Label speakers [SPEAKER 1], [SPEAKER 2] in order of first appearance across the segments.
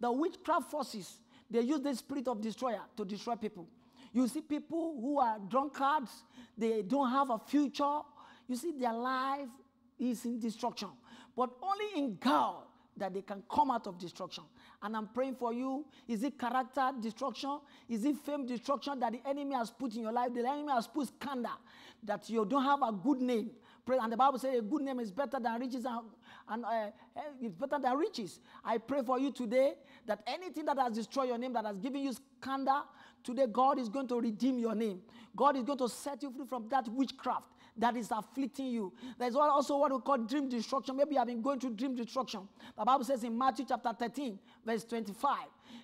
[SPEAKER 1] The witchcraft forces, they use the spirit of destroyer to destroy people. You see people who are drunkards, they don't have a future. You see their life is in destruction. But only in God that they can come out of destruction. And I'm praying for you. Is it character destruction? Is it fame destruction that the enemy has put in your life? The enemy has put scandal, that you don't have a good name. And the Bible says a good name is better than riches, and it's better than riches. I pray for you today that anything that has destroyed your name, that has given you scandal, today God is going to redeem your name. God is going to set you free from that witchcraft that is afflicting you. There's also what we call dream destruction. Maybe you have been going through dream destruction. The Bible says in Matthew chapter 13, verse 25,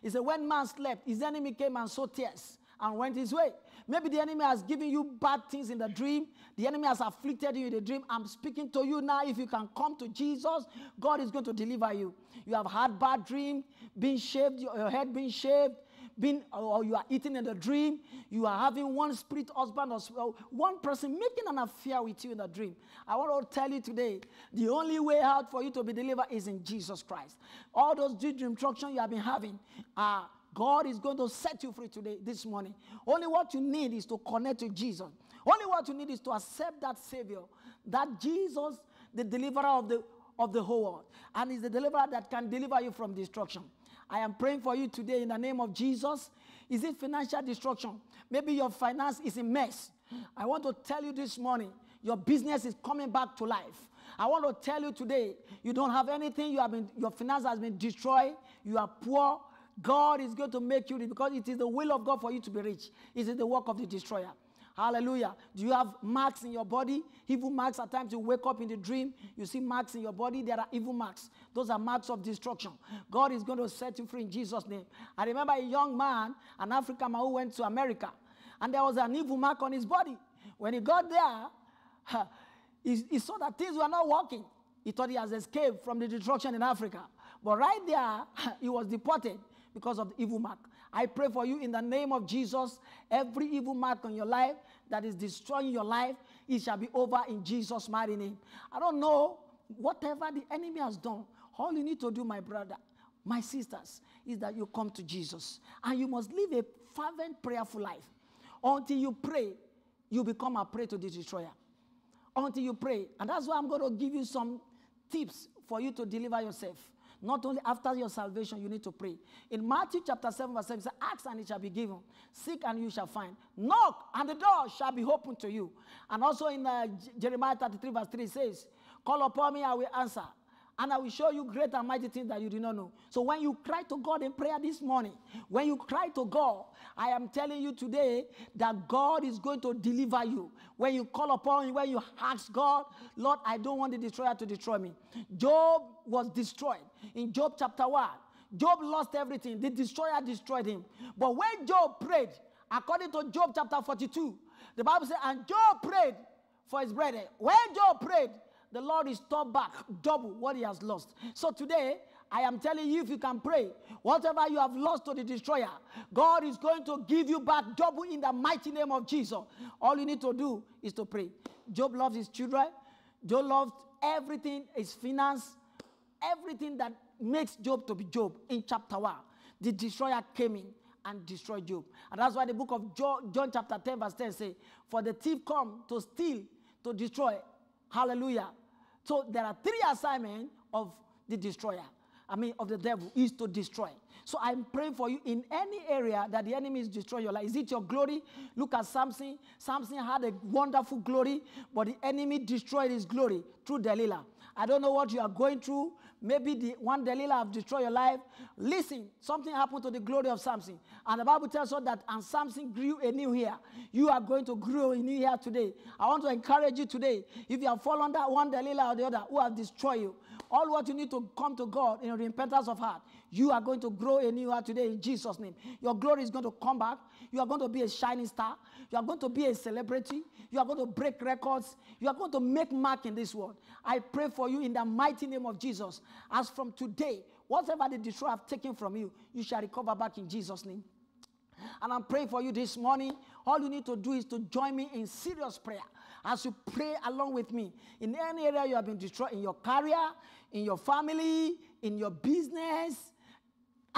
[SPEAKER 1] it says, when man slept, his enemy came and sowed tears and went his way. Maybe the enemy has given you bad things in the dream. The enemy has afflicted you in the dream. I'm speaking to you now. If you can come to Jesus, God is going to deliver you. You have had bad dream, being shaved, your head being shaved, or you are eating in the dream. You are having one spirit husband or one person making an affair with you in the dream. I want to tell you today, the only way out for you to be delivered is in Jesus Christ. All those dream instructions you have been having God is going to set you free today, this morning. Only what you need is to connect to Jesus. Only what you need is to accept that Savior, that Jesus, the deliverer of the whole world. And is the deliverer that can deliver you from destruction. I am praying for you today in the name of Jesus. Is it financial destruction? Maybe your finance is a mess. I want to tell you this morning, your business is coming back to life. I want to tell you today, you don't have anything, your finance has been destroyed, you are poor. God is going to make you rich because it is the will of God for you to be rich. It is the work of the destroyer. Hallelujah. Do you have marks in your body? Evil marks. At times you wake up in the dream, you see marks in your body. There are evil marks. Those are marks of destruction. God is going to set you free in Jesus' name. I remember a young man, an African man who went to America, and there was an evil mark on his body. When he got there, he saw that things were not working. He thought he has escaped from the destruction in Africa. But right there, he was deported because of the evil mark. I pray for you in the name of Jesus. Every evil mark on your life that is destroying your life, it shall be over in Jesus' mighty name. I don't know, whatever the enemy has done, all you need to do, my brother, my sisters, is that you come to Jesus. And you must live a fervent, prayerful life. Until you pray, you become a prey to the destroyer. Until you pray. And that's why I'm going to give you some tips for you to deliver yourself. Not only after your salvation, you need to pray. In Matthew chapter 7, verse 7, it says, ask and it shall be given. Seek and you shall find. Knock and the door shall be opened to you. And also in Jeremiah 33, verse 3, it says, call upon me, I will answer. And I will show you great and mighty things that you do not know. So when you cry to God in prayer this morning, when you cry to God, I am telling you today that God is going to deliver you. When you call upon him, when you ask God, Lord, I don't want the destroyer to destroy me. Job was destroyed. In Job chapter 1, Job lost everything. The destroyer destroyed him. But when Job prayed, according to Job chapter 42, the Bible says, and Job prayed for his brethren. When Job prayed, the Lord restored back double what he has lost. So today, I am telling you, if you can pray, whatever you have lost to the destroyer, God is going to give you back double in the mighty name of Jesus. All you need to do is to pray. Job loves his children. Job loved everything, his finance, everything that makes Job to be Job. In chapter 1, the destroyer came in and destroyed Job. And that's why the book of John chapter 10, verse 10 says, for the thief come to steal, to destroy. Hallelujah. So there are three assignments of the destroyer. Of the devil, is to destroy. So I'm praying for you in any area that the enemy is destroying your life. Is it your glory? Look at Samson. Samson had a wonderful glory, but the enemy destroyed his glory through Delilah. I don't know what you are going through. Maybe the one Delilah have destroyed your life. Listen, something happened to the glory of Samson. And the Bible tells us that, and Samson grew a new hair. You are going to grow a new hair today. I want to encourage you today. If you have fallen under one Delilah or the other who have destroyed you, all what you need to come to God in repentance of heart. You are going to grow a new heart today in Jesus' name. Your glory is going to come back. You are going to be a shining star. You are going to be a celebrity. You are going to break records. You are going to make mark in this world. I pray for you in the mighty name of Jesus. As from today, whatever the destroyer have taken from you, you shall recover back in Jesus' name. And I'm praying for you this morning. All you need to do is to join me in serious prayer. As you pray along with me, in any area you have been destroyed, in your career, in your family, in your business,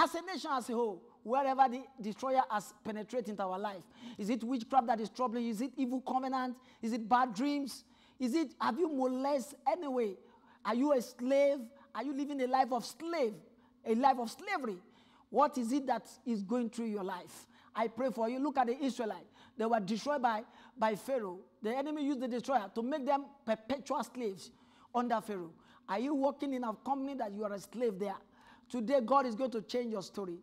[SPEAKER 1] As a nation as a whole, wherever the destroyer has penetrated into our life, is it witchcraft that is troubling you? Is it evil covenant? Is it bad dreams? Have you molested anyway? Are you a slave? Are you living a life of slavery? What is it that is going through your life? I pray for you. Look at the Israelites. They were destroyed by Pharaoh. The enemy used the destroyer to make them perpetual slaves under Pharaoh. Are you working in a company that you are a slave there? Today, God is going to change your story.